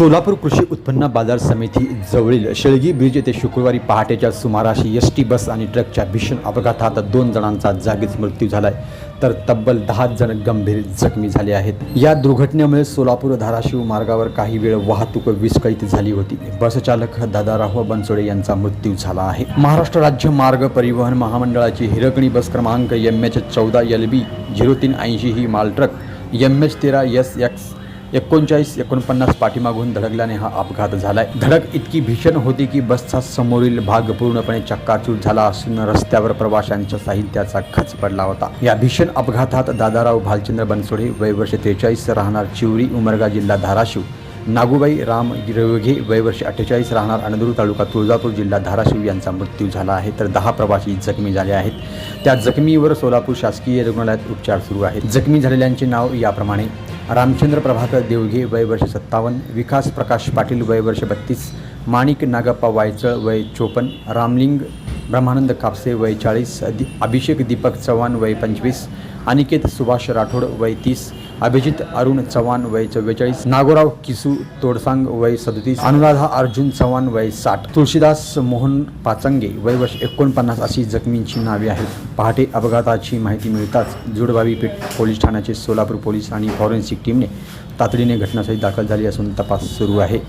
सोलापूर कृषी उत्पन्न बाजार समिती जवळील शेळगी ब्रिज येथे शुक्रवारी पहाटेच्या सुमाराशी एसटी बस आणि ट्रकच्या भीषण अपघातात 2 जणांचा जागीच मृत्यू झालाय, तर तब्बल 10 जण गंभीर जखमी झाले आहेत। या दुर्घटनेमुळे सोलापूर धाराशिव मार्गावर काही वेळ वाहतूक विस्कळीत झाली होती। बस चालक दादाराव बनसोडे यांचा मृत्यू झाला आहे। महाराष्ट्र राज्य मार्ग परिवहन महामंडळाची हिरकणी बस क्रमांक MH14 LB 0380 ही माल ट्रक MH13SX 3949 पाठीमागून धडकल्याने हा अपघात झालाय। धडक इतकी भीषण होती की बसचा समोरील भाग पूर्णपणे चक्काचूर झाला असून रस्त्यावर प्रवाशांच्या साहित्याचा खच पडला होता। या भीषण अपघातात दादाराव भालचंद्र बनसोडे वय वर्ष 43 राहणार चिवरी उमरगा जिल्हा धाराशिव, नागूबाई राम गिरवघे वय वर्ष 48 राहणार अणदूर तालुका तुळजापूर जिल्हा धाराशिव यांचा मृत्यू झाला आहे, तर 10 प्रवासी जखमी झाले आहेत। त्या जखमीवर सोलापूर शासकीय रुग्णालयात उपचार सुरू आहेत। जखमी झालेल्यांचे नाव याप्रमाणे: रामचंद्र प्रभाकर देवघे वय वर्ष 57, विकास प्रकाश पाटील वय वर्ष 32, माणिक नागप्पा वायचळ वय 54, रामलिंग ब्रह्मानंद कापसे वय 40, अभिषेक दीपक चव्हाण वय 25, अनिकेत सुभाष राठोड वय 30, अभिजित अरुण चव्हाण वय 44, नागोराव किसू तोडसांग वय 37, अनुराधा अर्जुन चव्हाण वय 60, तुळशीदास मोहन पाचंगे वय वर्ष 49 अशी जखमींची नावे आहेत। पहाटे अपघाताची माहिती मिळताच जुडबावी पेठ पोलीस ठाण्याचे सोलापूर पोलीस आणि फॉरेन्सिक टीमने तातडीने घटनास्थळी दाखल झाली असून तपास सुरू आहे।